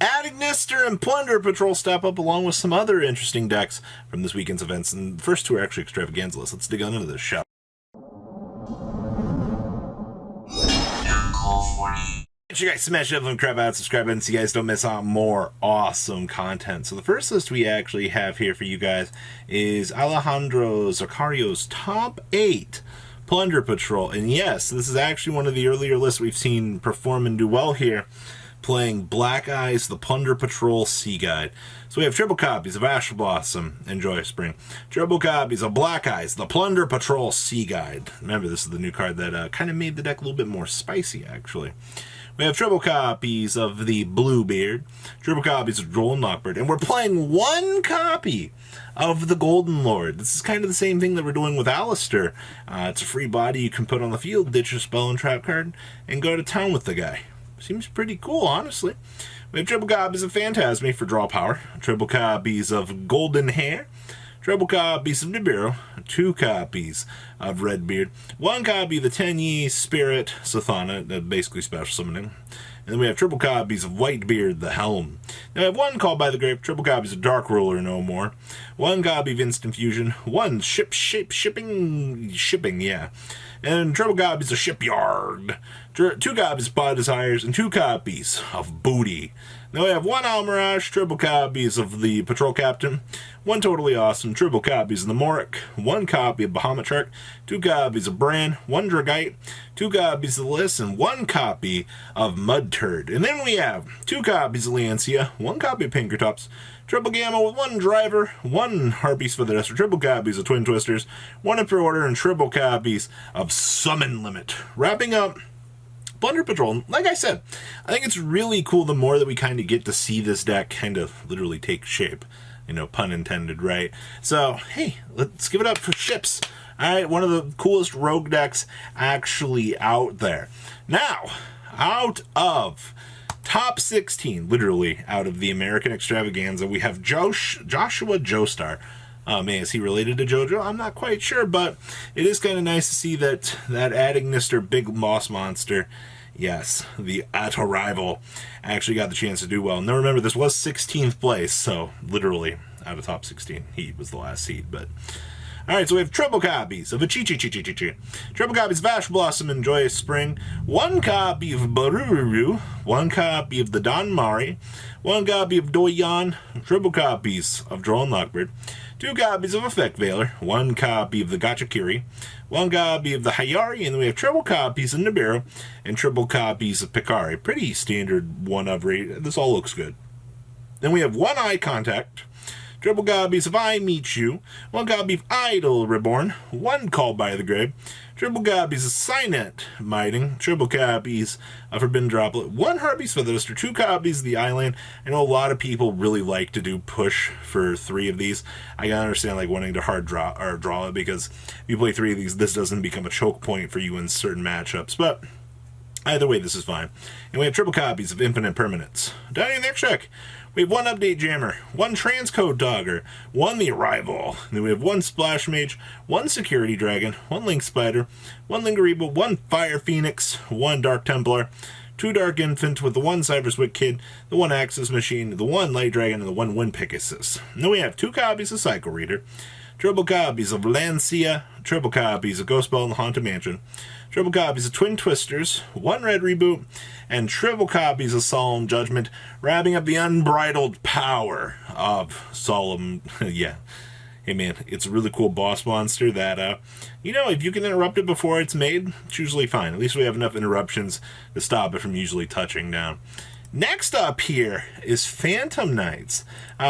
Adding Nister and Plunder Patrol step up along with some other interesting decks from this weekend's events, and the first two are actually extravaganza. Let's dig on into this shop. Make sure you guys smash it up and crap out, subscribe button so you guys don't miss out more awesome content. So the first list we actually have here for you guys is Alejandro Zaccario's top 8 Plunder Patrol. And yes, this is actually one of the earlier lists we've seen perform and do well here, playing Black Eyes, the Plunder Patrol Sea Guide. So we have triple copies of Ash Blossom and Joyous Spring, triple copies of Black Eyes, the Plunder Patrol Sea Guide. Remember, this is the new card that kind of made the deck a little bit more spicy, actually. We have triple copies of the Bluebeard, triple copies of Droll and Lockbird, and we're playing one copy of the Golden Lord. This is kind of the same thing that we're doing with Alistair. It's a free body you can put on the field, ditch your spell and trap card, and go to town with the guy. Seems pretty cool, honestly. We have triple copies of Phantasme for draw power, triple copies of Golden Hair, triple copies of Nibiru, 2 copies of Redbeard, 1 copy of the Tenyi Spirit Sathana, basically special summoning. And then we have triple copies of Whitebeard, the Helm. Now we have 1 Called by the Grave, triple copies of Dark Ruler, no more. 1 copy of Instant Fusion, 1 shipping, yeah. And triple copies of Shipyard, 2 copies of Pod Desires, and 2 copies of Booty. Now we have 1 Almirage, triple copies of the Patrol Captain, 1 Totally Awesome, triple copies of the Morik, 1 copy of Bahamut Shark, 2 copies of Bran, 1 Dragite, 2 copies of Liss, and 1 copy of Mud Turd. And then we have 2 copies of Lancia, 1 copy of Pinkertops, triple Gamma with 1 Driver, 1 Harpies for the Duster, triple copies of Twin Twisters, 1 Emperor Order, and triple copies of Summon Limit. Wrapping up Plunder Patrol. Like I said, I think it's really cool the more that we kind of get to see this deck kind of literally take shape. You know, pun intended, right? So, hey, let's give it up for ships. All right, one of the coolest rogue decks actually out there. Now, out of top 16, literally out of the American Extravaganza, we have Joshua Joestar. Man, is he related to JoJo? I'm not quite sure, but it is kind of nice to see that adding Mr. Big Moss Monster, yes, the at-arrival, actually got the chance to do well. Now remember, this was 16th place, so literally out of top 16, he was the last seed, but... Alright, so we have triple copies of Achichi, triple copies of Ash Blossom and Joyous Spring, 1 copy of Barururu, 1 copy of the Don Mari, 1 copy of Doyan, triple copies of Droll and Lockbird, 2 copies of Effect Veiler, 1 copy of the Gachakiri, 1 copy of the Hayari, and then we have triple copies of Nibiru and triple copies of Picari. Pretty standard one of rate. This all looks good. Then we have 1 Eye Contact, triple copies of I Meet You, 1 copy of Idol Reborn, 1 Called by the Grave, triple copies of Signet Miting, triple copies of Forbidden Droplet, 1 Harpies for the Duster, 2 copies of the Island. I know a lot of people really like to do push for 3 of these. I gotta understand like wanting to hard draw or draw it, because if you play 3 of these, this doesn't become a choke point for you in certain matchups. But either way, this is fine. And we have triple copies of Infinite Permanence. Down in the next check, we have 1 Update Jammer, 1 Transcode Dogger, 1 The Arrival. And then we have 1 Splash Mage, 1 Security Dragon, 1 Link Spider, 1 Lingariba, 1 Fire Phoenix, 1 Dark Templar, 2 Dark Infant with the 1 Cyberswick Kid, the 1 Axis Machine, the 1 Light Dragon, and the 1 Wind Pegasus. And then we have 2 copies of Cycle Reader, triple copies of Lancia, triple copies of Ghostbell and the Haunted Mansion, triple copies of Twin Twisters, 1 Red Reboot, and triple copies of Solemn Judgment, wrapping up the unbridled power of Solemn. Yeah. Hey man, it's a really cool boss monster that, you know, if you can interrupt it before it's made, it's usually fine. At least we have enough interruptions to stop it from usually touching down. Next up here is Phantom Knights.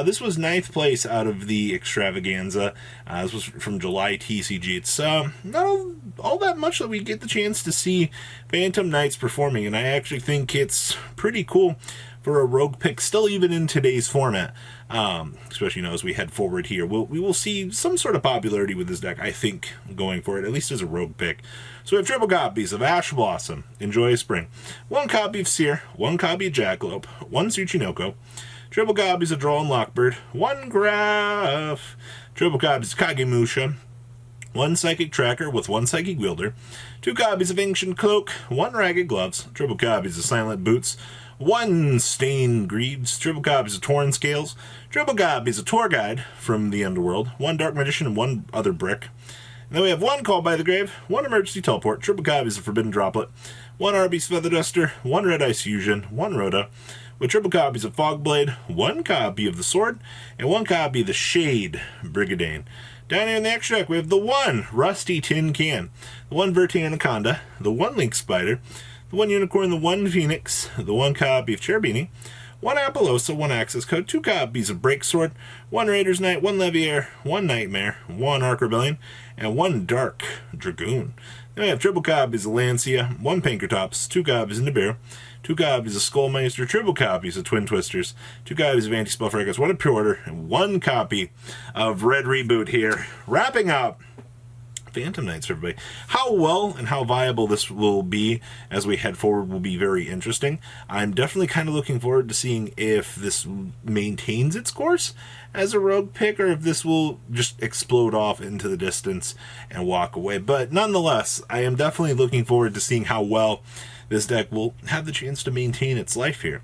This was 9th place out of the Extravaganza. This was from July TCG. It's not all that much that we get the chance to see Phantom Knights performing, and I actually think it's pretty cool for a rogue pick, still even in today's format. Especially, you know, as we head forward here, we will see some sort of popularity with this deck, I think, going for it, at least as a rogue pick. So we have triple copies of Ash Blossom in Joyous Spring, 1 copy of Seer, 1 copy of Jackalope, 1 Tsuchinoko, triple copies of Droll and Lockbird, 1 Graph, triple copies of Kagemusha, 1 Psychic Tracker with 1 Psychic Wielder, 2 copies of Ancient Cloak, 1 Ragged Gloves, triple copies of Silent Boots, 1 Stained Greaves, triple copies of Torn Scales, triple copies of Tour Guide from the Underworld, 1 Dark Magician, and 1 other brick. And then we have 1 Call by the Grave, 1 Emergency Teleport, triple copies of Forbidden Droplet, 1 Arby's Feather Duster, 1 Red Ice Fusion, 1 Rhoda, with triple copies of Fogblade, 1 copy of the Sword, and 1 copy of the Shade Brigadine. Down here in the extra deck, we have the 1 Rusty Tin Can, the 1 Verti Anaconda, the 1 Link Spider, the 1 Unicorn, the 1 Phoenix, the 1 copy of Cherubini, 1 Apollosa, 1 Access Code, 2 copies of Break Sword, 1 Raider's Knight, 1 Leviair, 1 Nightmare, 1 Arc Rebellion, and 1 Dark Dragoon. Then we have triple copies of Lancia, 1 Pankratops, 2 copies of Nibiru, 2 copies of Skullmeister, triple copies of Twin Twisters, 2 copies of Anti-Spell Fragments, 1 of Pre-Order, and 1 copy of Red Reboot here. Wrapping up Phantom Knights for everybody. How well and how viable this will be as we head forward will be very interesting. I'm definitely kind of looking forward to seeing if this maintains its course as a rogue pick or if this will just explode off into the distance and walk away. But nonetheless, I am definitely looking forward to seeing how well this deck will have the chance to maintain its life here.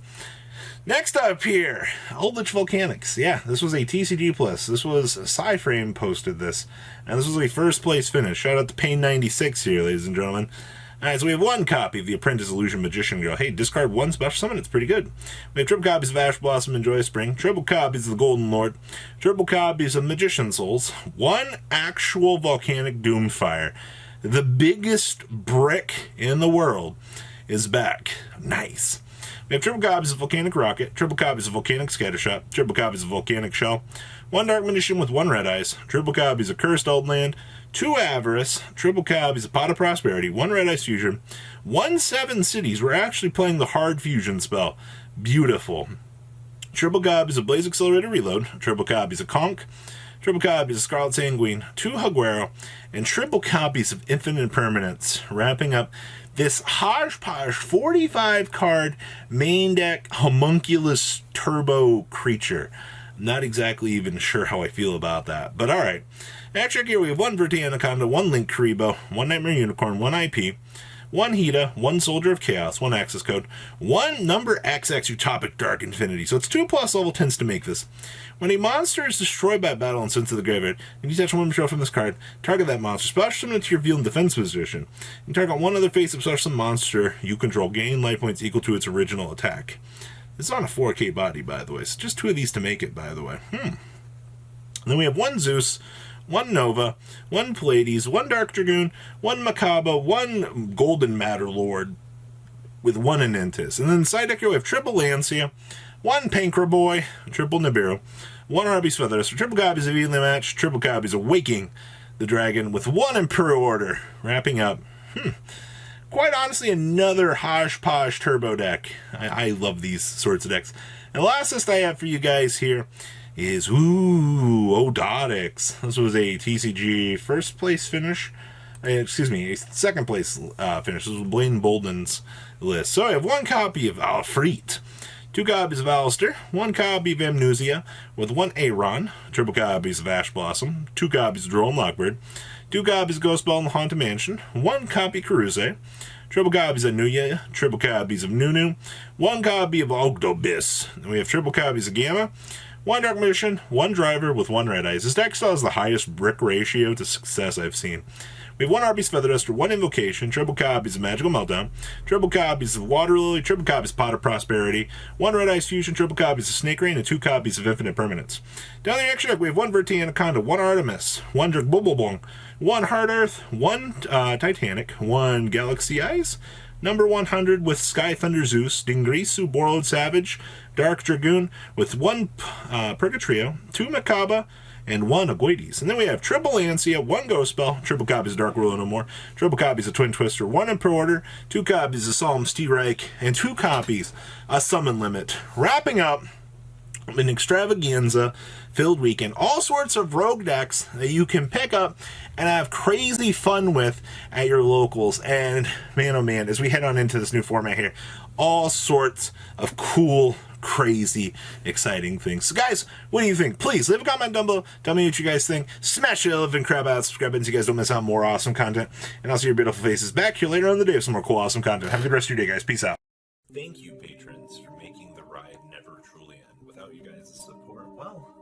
Next up here, Volcaniclich Volcanics. Yeah, this was a TCG Plus. This was Cyframe posted this, and this was a first place finish. Shout out to Pain96 here, ladies and gentlemen. Alright, so we have 1 copy of the Apprentice Illusion Magician Girl. Hey, discard 1 special summon, it's pretty good. We have triple copies of Ash Blossom and Joyous Spring, triple copies of the Golden Lord, triple copies of Magician Souls, 1 actual Volcanic Doomfire. The biggest brick in the world is back. Nice. We have triple copies of Volcanic Rocket, triple copies of Volcanic Scattershot, triple copies of Volcanic Shell, 1 Dark Magician with 1 Red Eyes, triple copies of Cursed Old Land, 2 Avarice, triple copies of Pot of Prosperity, 1 Red Ice Fusion, 1 7 Cities. We're actually playing the hard fusion spell. Beautiful. Triple copies of Blaze Accelerator Reload, triple copies of Conch, triple copies of Scarlet Sanguine, 2 Higuero, and triple copies of Infinite Permanence, wrapping up this hodgepodge 45 card main deck homunculus turbo creature. I'm not exactly even sure how I feel about that, but alright. Next check here, we have 1 Verti Anaconda, 1 Link Karibo, 1 Nightmare Unicorn, 1 IP, 1 Hida, 1 Soldier of Chaos, 1 Access Code, 1 Number XX Utopic Dark Infinity. So it's 2+ level 10s to make this. When a monster is destroyed by battle and sent to the graveyard, and you touch 1 material from this card, target that monster, special summon it to your field in defense position. You target 1 other face of such monster you control, gain life points equal to its original attack. It's on a 4K body, by the way. So just 2 of these to make it, by the way. And then we have 1 Zeus, 1 Nova, 1 Pleiades, 1 Dark Dragoon, 1 Makaba, 1 Golden Matter Lord, with 1 Anentis. And then side deck here we have triple Lancia, 1 Pankraboy, triple Nibiru, 1 Arby's Feather Duster, triple copies of Evenly Match, triple copies of Waking the Dragon, with 1 Imperial Order. Wrapping up. Quite honestly, another hodgepodge turbo deck. I love these sorts of decks. And the last list I have for you guys here is, Odotix. This was a TCG first place finish. Excuse me, a second place finish. This was Blaine Bolden's list. So I have 1 copy of Alfreet, 2 copies of Alistair, 1 copy of Amnesia, with 1 Aaron, triple copies of Ash Blossom, 2 copies of Droll and Lockbird, 2 copies of Ghost Bell and the Haunted Mansion, 1 copy of Caruze, triple copies of Nuya, triple copies of Nunu, 1 copy of Ogdobiss, and we have triple copies of Gamma, 1 Dark Magician, 1 Driver with 1 Red Eyes. This deck still has the highest brick ratio to success I've seen. We have 1 Arby's Feather Duster, 1 Invocation, triple copies of Magical Meltdown, triple copies of Water Lily, triple copies of Pot of Prosperity, 1 Red Ice Fusion, triple copies of Snake Rain, and 2 copies of Infinite Permanence. Down the extra deck, we have 1 Verti Anaconda, 1 Artemis, 1 Dragbobolbong, 1 Hard Earth, 1 Titanic, 1 Galaxy Eyes, number 100 with Sky Thunder Zeus, Dingrisu, Borrowed Savage, Dark Dragoon, with 1 Purgatrio, 2 Makaba, and 1 Agoides. And then we have triple Lancia, 1 Ghost Spell, triple copies of Dark World No More, triple copies of Twin Twister, 1 Emperor Order, 2 copies of Solemn Reich, and 2 copies of Summon Limit. Wrapping up an extravaganza filled weekend. All sorts of rogue decks that you can pick up and have crazy fun with at your locals. And man, oh man, as we head on into this new format here, all sorts of cool, crazy, exciting things. So guys, what do you think? Please leave a comment down below. Tell me what you guys think. Smash the elephant crab out, subscribe so you guys don't miss out on more awesome content. And I'll see your beautiful faces back here later on in the day with some more cool, awesome content. Have a good rest of your day, guys. Peace out. Thank you, patrons, for without you guys' support, well,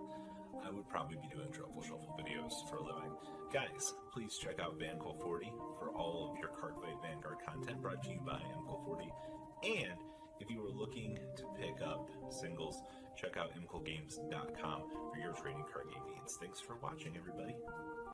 I would probably be doing Truffle Shuffle videos for a living. Guys, please check out VanCool40 for all of your Cardfight Vanguard content brought to you by MCool40. And if you are looking to pick up singles, check out mcoolgames.com for your trading card game needs. Thanks for watching, everybody.